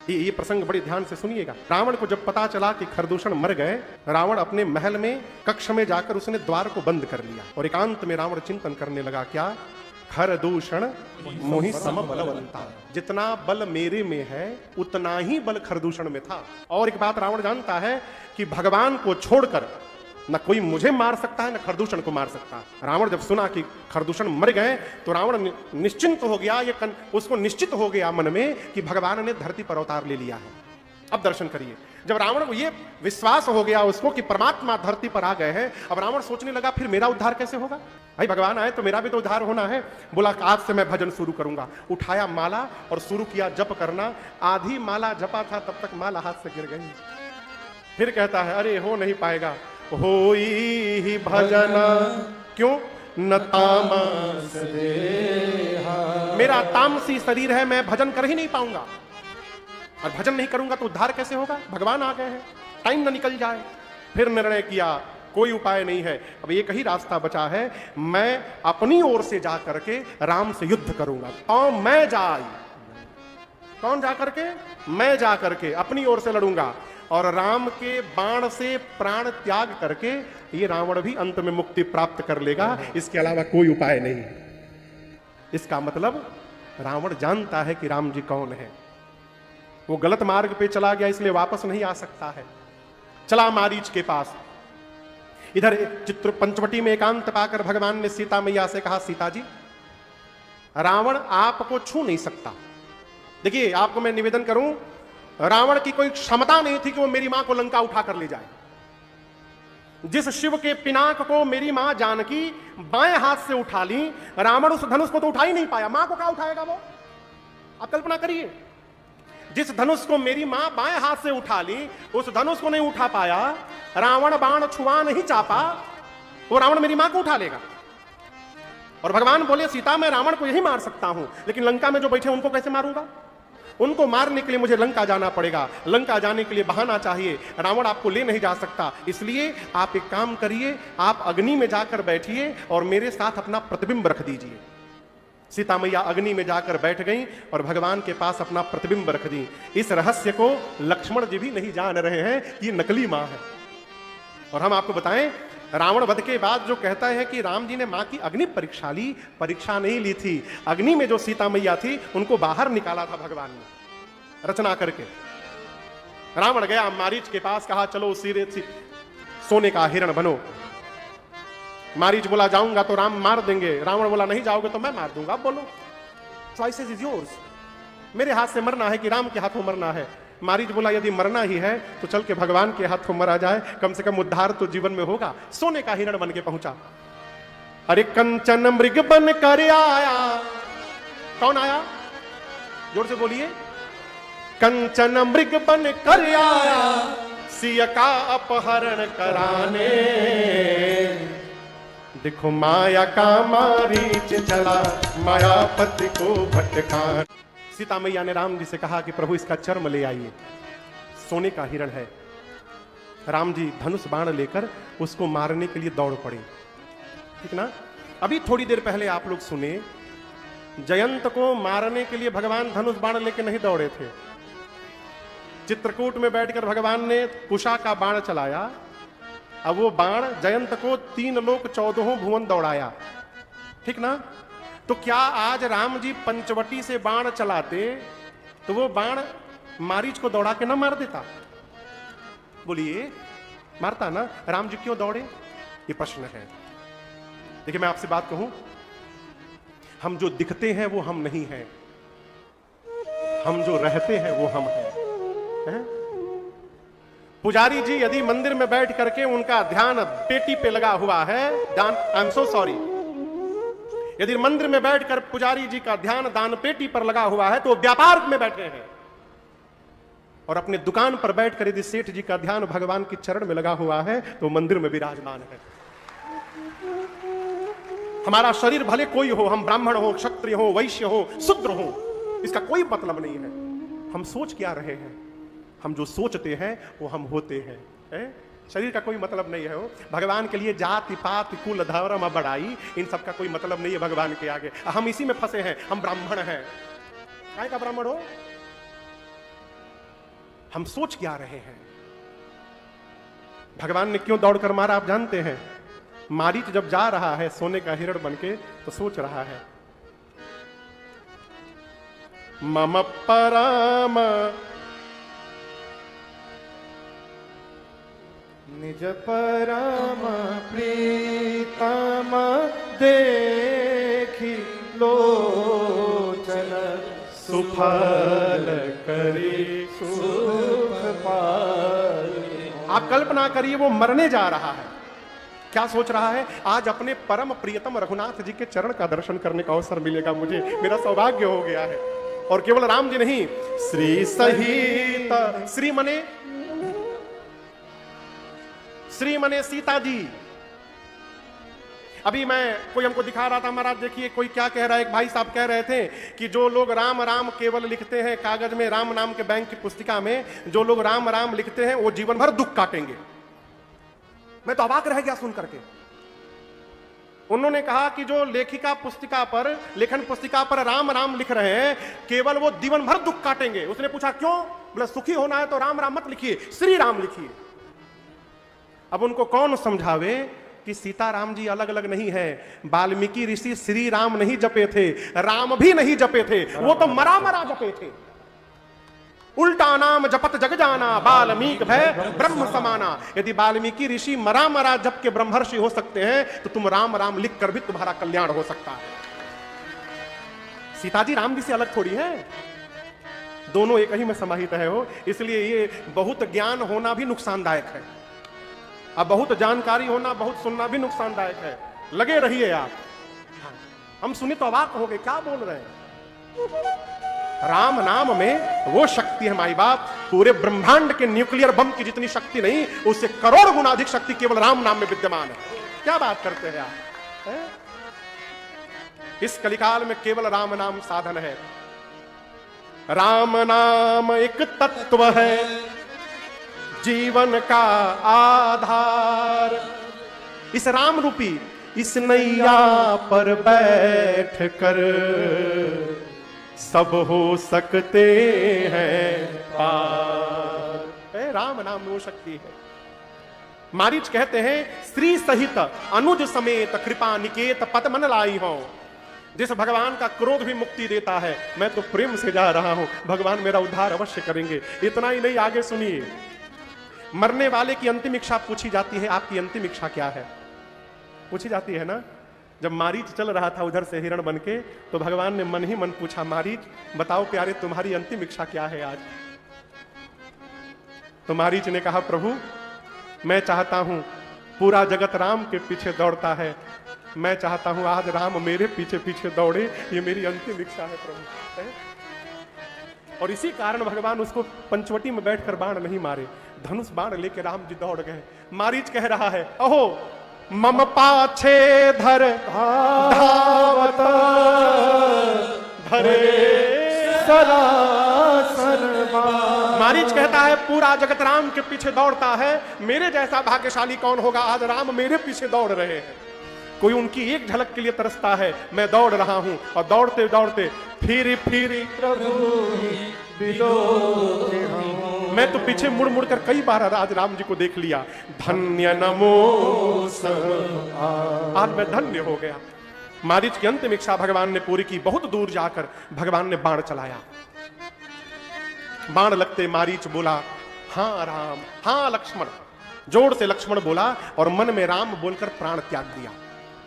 ये प्रसंग बड़े ध्यान से सुनिएगा। रावण को जब पता चला कि खरदूषण मर गए, रावण अपने महल में कक्ष में जाकर उसने द्वार को बंद कर लिया और एकांत में रावण चिंतन करने लगा, क्या? खरदूषण मोहि सम बलवंता, जितना बल मेरे में है उतना ही बल खरदूषण में था। और एक बात रावण जानता है कि भगवान को छोड़कर न कोई मुझे मार सकता है न खरदूषण को मार सकता है। रावण जब सुना कि खरदूषण मर गए तो रावण निश्चिंत हो गया, उसको निश्चित हो गया मन में कि भगवान ने धरती पर अवतार ले लिया है। अब दर्शन करिए, जब रावण को ये विश्वास हो गया उसको कि परमात्मा धरती पर आ गए हैं, अब रावण सोचने लगा फिर मेरा उद्धार कैसे होगा? भाई भगवान आए तो मेरा भी तो उद्धार होना है। बोला आज से मैं भजन शुरू करूंगा। उठाया माला और शुरू किया जप करना। आधी माला जपा था तब तक माला हाथ से गिर गई। फिर कहता है अरे हो नहीं पाएगा, होई ही भजन क्यों न तामस देहा, मेरा तामसी शरीर है, मैं भजन कर ही नहीं पाऊंगा और भजन नहीं करूंगा तो उद्धार कैसे होगा? भगवान आ गए हैं, टाइम ना निकल जाए। फिर निर्णय किया कोई उपाय नहीं है, अब एक ही रास्ता बचा है, मैं अपनी ओर से जा करके राम से युद्ध करूंगा। तो मैं जाई, कौन जा करके? मैं जा करके अपनी ओर से लड़ूंगा और राम के बाण से प्राण त्याग करके ये रावण भी अंत में मुक्ति प्राप्त कर लेगा, इसके अलावा कोई उपाय नहीं। इसका मतलब रावण जानता है कि राम जी कौन है। वो गलत मार्ग पे चला गया इसलिए वापस नहीं आ सकता है। चला मारीच के पास। इधर चित्र पंचवटी में एकांत पाकर भगवान ने सीता मैया से कहा, सीता जी रावण आपको छू नहीं सकता। देखिए आपको मैं निवेदन करूं, रावण की कोई क्षमता नहीं थी कि वो मेरी मां को लंका उठा कर ले जाए। जिस शिव के पिनाक को मेरी मां जानकी बाएं हाथ से उठा ली, रावण उस धनुष को तो उठा ही नहीं पाया। मां को क्या उठाएगा वो? आप कल्पना करिए, जिस धनुष को मेरी मां बाएं हाथ से उठा ली उस धनुष को नहीं उठा पाया। रावण बाण छुआ नहीं चापा, वो रावण मेरी मां को उठा लेगा। और भगवान बोले सीता मैं रावण को यही मार सकता हूं, लेकिन लंका में जो बैठे उनको कैसे मारूंगा? उनको मारने के लिए मुझे लंका जाना पड़ेगा। लंका जाने के लिए बहाना चाहिए, रावण आपको ले नहीं जा सकता। इसलिए आप एक काम करिए, आप अग्नि में जाकर बैठिए और मेरे साथ अपना प्रतिबिंब रख दीजिए। सीता मैया अग्नि में जाकर बैठ गई और भगवान के पास अपना प्रतिबिंब रख दी। इस रहस्य को लक्ष्मण जी भी नहीं जान रहे हैं कि नकली मां है। और हम आपको बताएं, रावण वध के बाद जो कहता है कि राम जी ने मां की अग्नि परीक्षा ली, परीक्षा नहीं ली थी। अग्नि में जो सीता मैया थी उनको बाहर निकाला था भगवान ने रचना करके। रावण गया मारीच के पास, कहा चलो सोने का हिरण बनो। मारीच बोला जाऊंगा तो राम मार देंगे। रावण बोला नहीं जाओगे तो मैं मार दूंगा। अब बोलो, चॉइसेस इज योर्स। मेरे हाथ से मरना है कि राम के हाथों मरना है? मारीच बोला यदि मरना ही है तो चल के भगवान के हाथों मरा जाए, कम से कम उद्धार तो जीवन में होगा। सोने का हिरण बन के पहुंचा। अरे कंचन मृग बन कर आया। कौन आया? जोर से बोलिए। कंचन मृग बन कर आया, सिया का अपहरण कराने। देखो माया का मारीच चला, मायापति को भटकाने। सीता मैया ने राम जी से कहा कि प्रभु इसका चर्म ले आइए, सोने का हिरण है। राम जी धनुष बाण लेकर उसको मारने के लिए दौड़ पड़े। ठीक ना? अभी थोड़ी देर पहले आप लोग सुने, जयंत को मारने के लिए भगवान धनुष बाण लेकर नहीं दौड़े थे। चित्रकूट में बैठकर भगवान ने कुशा का बाण चलाया। अब वो बाण जयंत को 3 लोक 14 भुवन दौड़ाया। ठीक ना? तो क्या आज राम जी पंचवटी से बाण चलाते तो वो बाण मारीच को दौड़ा के ना मार देता? बोलिए, मारता ना? राम जी क्यों दौड़े? ये प्रश्न है। देखिए मैं आपसे बात कहूं, हम जो दिखते हैं वो हम नहीं हैं, हम जो रहते हैं वो हम हैं। पुजारी जी यदि मंदिर में बैठ करके उनका ध्यान पेटी पे लगा हुआ है, आई एम सो सॉरी, यदि मंदिर में बैठकर पुजारी जी का ध्यान दान पेटी पर लगा हुआ है तो व्यापार में बैठे हैं। और अपने दुकान पर बैठकर यदि सेठ जी का ध्यान भगवान के चरण में लगा हुआ है तो मंदिर में विराजमान है। हमारा शरीर भले कोई हो, हम ब्राह्मण हो, क्षत्रिय हो, वैश्य हो, शूद्र हो, इसका कोई मतलब नहीं है। हम सोच क्या रहे हैं? हम जो सोचते हैं वो हम होते हैं। शरीर का कोई मतलब नहीं है। भगवान के लिए जाति पात कुल धर्म बड़ाई इन सब का कोई मतलब नहीं है भगवान के आगे। हम इसी में फंसे हैं। हम ब्राह्मण हैं। काय का ब्राह्मण हो? हम सोच क्या रहे हैं? भगवान ने क्यों दौड़ कर मारा आप जानते हैं? मारीच जब जा रहा है सोने का हिरण बनके तो सोच रहा है, मम परम निज परम प्रीतम देखी लोचन सुफल करी सुख पाए। आप कल्पना करिए, वो मरने जा रहा है, क्या सोच रहा है? आज अपने परम प्रियतम रघुनाथ जी के चरण का दर्शन करने का अवसर मिलेगा मुझे, मेरा सौभाग्य हो गया है। और केवल राम जी नहीं, श्री सहित, श्री मने सीता जी। अभी मैं कोई हमको दिखा रहा था, महाराज देखिए कोई क्या कह रहा है, एक भाई साहब कह रहे थे कि जो लोग राम राम केवल लिखते हैं कागज में, राम नाम के बैंक की पुस्तिका में जो लोग राम राम लिखते हैं वो जीवन भर दुख काटेंगे। मैं तो अवाक रह गया सुन करके। उन्होंने कहा कि जो लेखिका पुस्तिका पर, लेखन पुस्तिका पर राम राम लिख रहे हैं केवल वो जीवन भर दुख काटेंगे। उसने पूछा क्यों? बोला सुखी होना है तो राम राम मत लिखिए, श्री राम लिखिए। अब उनको कौन समझावे कि सीताराम जी अलग अलग नहीं है। वाल्मीकि ऋषि श्री राम नहीं जपे थे, राम भी नहीं जपे थे, वो तो मरा मरा जपे थे। उल्टा नाम जपत जग जाना, वाल्मीक भय ब्रह्म समाना। यदि वाल्मीकि ऋषि मरा मरा जप के ब्रह्मर्षि हो सकते हैं तो तुम राम राम लिख कर भी तुम्हारा कल्याण हो सकता है। सीता जी राम जी से अलग थोड़ी है, दोनों एक ही में समाहित है हो। इसलिए ये बहुत ज्ञान होना भी नुकसानदायक है, अब बहुत जानकारी होना, बहुत सुनना भी नुकसानदायक है। लगे रहिए आप। हम सुने तो अवाक हो गए, क्या बोल रहे हैं? राम नाम में वो शक्ति है माई बाप, पूरे ब्रह्मांड के न्यूक्लियर बम की जितनी शक्ति नहीं, उससे करोड़ गुना अधिक शक्ति केवल राम नाम में विद्यमान है। क्या बात करते हैं आप? है? इस कलिकाल में केवल राम नाम साधन है। राम नाम एक तत्व है, जीवन का आधार। इस राम रूपी इस नैया पर बैठ कर सब हो सकते हैं पार। राम नाम में वो शक्ति है। मारीच कहते हैं श्री सहित अनुज समेत कृपा निकेत पद मन लाई हो। जिस भगवान का क्रोध भी मुक्ति देता है, मैं तो प्रेम से जा रहा हूं, भगवान मेरा उद्धार अवश्य करेंगे। इतना ही नहीं, आगे सुनिए। मरने वाले की अंतिम इच्छा पूछी जाती है, आपकी अंतिम इच्छा क्या है? पूछी जाती है ना। जब मारीच चल रहा था उधर से हिरण बनके, तो भगवान ने मन ही मन पूछा, मारीच बताओ प्यारे तुम्हारी अंतिम इच्छा क्या है आज? तो मारीच ने कहा, प्रभु मैं चाहता हूं, पूरा जगत राम के पीछे दौड़ता है, मैं चाहता हूं आज राम मेरे पीछे पीछे दौड़े, ये मेरी अंतिम इच्छा है प्रभु। है? और इसी कारण भगवान उसको पंचवटी में बैठकर बाण नहीं मारे, धनुष बाण लेके राम जी दौड़ गए। मारीच कह रहा है, अहो मम पाछे धर धावत धरे सरासर। मारीच कहता है पूरा जगत राम के पीछे दौड़ता है, मेरे जैसा भाग्यशाली कौन होगा, आज राम मेरे पीछे दौड़ रहे हैं। कोई उनकी एक झलक के लिए तरसता है, मैं दौड़ रहा हूं, और दौड़ते दौड़ते फिरी फिरी मैं तो पीछे मुड़ मुड़ कर कई बार आज राम जी को देख लिया। धन्य नमो आज मैं धन्य हो गया। मारीच की अंतिम इच्छा भगवान ने पूरी की। बहुत दूर जाकर भगवान ने बाण चलाया। बाण लगते मारीच बोला, हाँ राम, हाँ लक्ष्मण। जोर से लक्ष्मण बोला और मन में राम बोलकर प्राण त्याग दिया।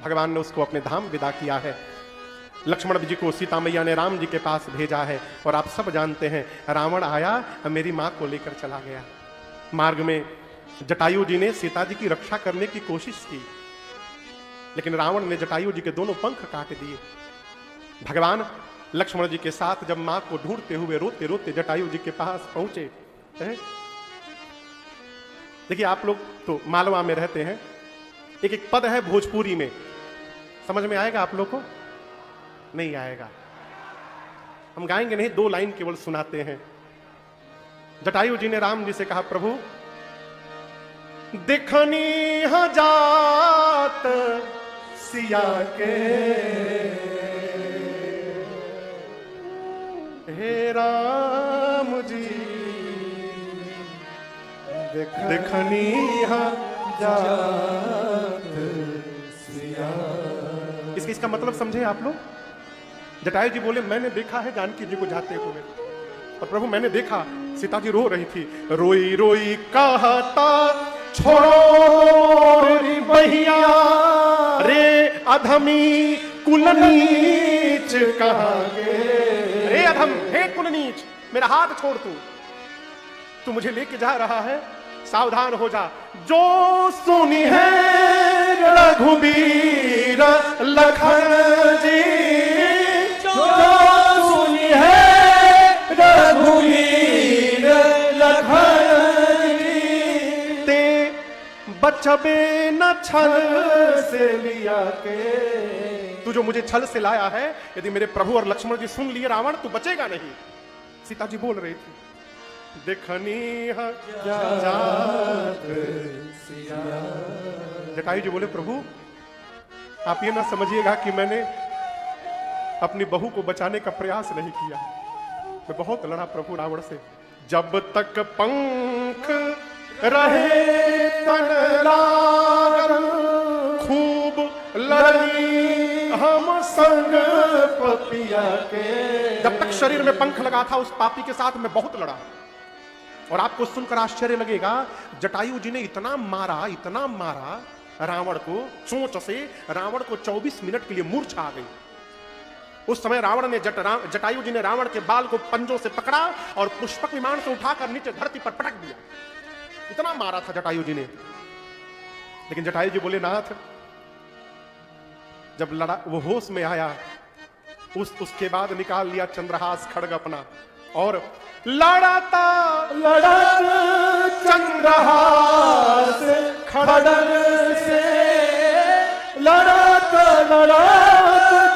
भगवान ने उसको अपने धाम विदा किया है। लक्ष्मण जी को सीता मैया ने राम जी के पास भेजा है। और आप सब जानते हैं, रावण आया, मेरी मां को लेकर चला गया। मार्ग में जटायु जी ने सीता जी की रक्षा करने की कोशिश की, लेकिन रावण ने जटायु जी के दोनों पंख काट दिए। भगवान लक्ष्मण जी के साथ जब मां को ढूंढते हुए रोते रोते जटायु जी के पास पहुंचे। देखिए आप लोग तो मालवा में रहते हैं, एक एक पद है भोजपुरी में, समझ में आएगा आप लोग को? नहीं आएगा, हम गाएंगे नहीं, 2 लाइन केवल सुनाते हैं। जटायु जी ने राम जी से कहा, प्रभु देखनी जात सिया के, हे राम जी देखनी जात सिया। इसका मतलब समझे आप लोग? जटायु जी बोले मैंने देखा है जानकी जी को जाते हुए, और प्रभु मैंने देखा सीता जी रो रही थी, रोई रोई कहता छोड़ो रे बहिया, रे अधमी कुलनीच कहाँ गे। रे अधम, हे कुलनीच, मेरा हाथ छोड़ तू मुझे लेके जा रहा है, सावधान हो जा। जो सुनी है रघुबीर लखन जी, जो सुनी है रघुबीर लखन जी, ते बचबे न छल से लिया के। तू जो मुझे छल से लाया है, यदि मेरे प्रभु और लक्ष्मण जी सुन लिए रावण, तू बचेगा नहीं। सीता जी बोल रही थी देखनी जात सिया। जटायु जी बोले प्रभु आप ये ना समझिएगा कि मैंने अपनी बहू को बचाने का प्रयास नहीं किया, मैं बहुत लड़ा प्रभु रावण से। जब तक पंख रहे तन लागल, खूब लड़ी हम संग पपिया के। जब तक शरीर में पंख लगा था उस पापी के साथ मैं बहुत लड़ा। और आपको सुनकर आश्चर्य लगेगा, जटायु जी ने इतना मारा रावण को, चोंच से रावण को 24 मिनट के लिए मूर्छा आ गई। उस समय रावण ने जटायु जी ने रावण के बाल को पंजों से पकड़ा और पुष्पक विमान से उठाकर नीचे धरती पर पटक दिया। इतना मारा था जटायु जी ने। लेकिन जटायु जी बोले नाथ, जब लड़ा वो होश में आया, उसके बाद निकाल लिया चंद्रहास खड्ग अपना और लड़ाता चंद्रहास खड्ग से, लड़ाता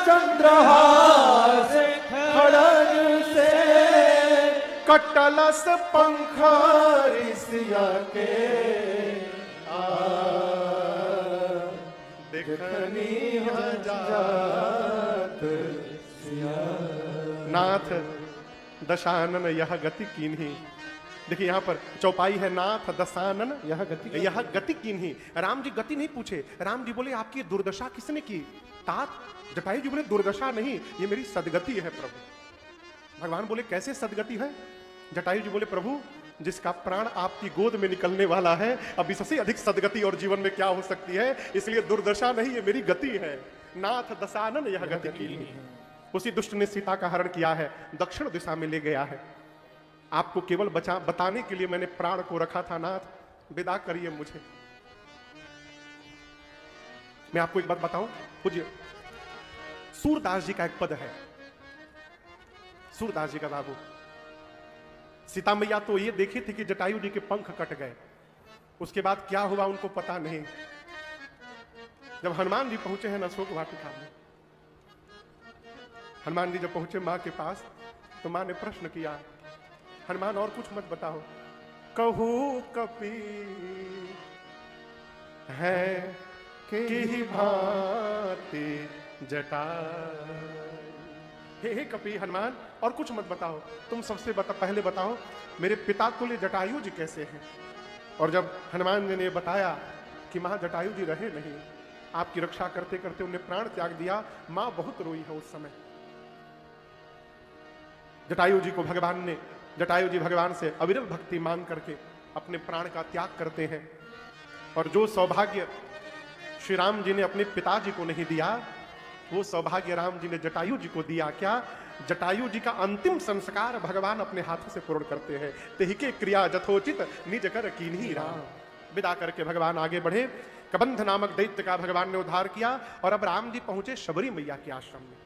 चंद्रहास खड्ग से, कटलस पंख ऋषिया के देखनी जात सिया। नाथ दशानन यह गति कीन्ही। देखिए यहां पर चौपाई है, नाथ दशानन यह गति कीन्ही। राम जी गति नहीं पूछे, राम जी बोले आपकी दुर्दशा किसने की? तात जटायु जी बोले दुर्दशा नहीं, ये मेरी सदगति है प्रभु। भगवान बोले कैसे सदगति है? जटायु जी बोले प्रभु जिसका प्राण आपकी गोद में निकलने वाला है, अब इससे अधिक सदगति और जीवन में क्या हो सकती है? इसलिए दुर्दशा नहीं, ये मेरी गति है। नाथ दशानन यह गति कीन्ही। उसी दुष्ट ने सीता का हरण किया है, दक्षिण दिशा में ले गया है। आपको केवल बताने के लिए मैंने प्राण को रखा था। नाथ विदा करिए मुझे। मैं आपको एक बात बताऊं, पूज्य सूरदास जी का एक पद है, सूरदास जी का बाबू। सीता मैया तो ये देखी थी कि जटायु जी के पंख कट गए, उसके बाद क्या हुआ उनको पता नहीं। जब हनुमान जी पहुंचे हैं अशोक वाटिका में, हनुमान जी जब पहुंचे मां के पास, तो मां ने प्रश्न किया, हनुमान और कुछ मत बताओ, कहू कपी है की भांति जटा। हे कपी हनुमान और कुछ मत बताओ, तुम सबसे पहले बताओ मेरे पिता तुल्य जटायु जी कैसे हैं। और जब हनुमान जी ने बताया कि मां जटायु जी रहे नहीं, आपकी रक्षा करते करते उन्हें प्राण त्याग दिया, मां बहुत रोई है उस समय। जटायु जी भगवान से अविरल भक्ति मांग करके अपने प्राण का त्याग करते हैं। और जो सौभाग्य श्री राम जी ने अपने पिताजी को नहीं दिया, वो सौभाग्य राम जी ने जटायु जी को दिया। क्या? जटायु जी का अंतिम संस्कार भगवान अपने हाथों से पूर्ण करते हैं। तेहिके क्रिया जथोचित निज कर कीन्ही राम। विदा करके भगवान आगे बढ़े, कबंध नामक दैत्य का भगवान ने उद्धार किया और अब राम जी पहुंचे शबरी मैया के आश्रम में।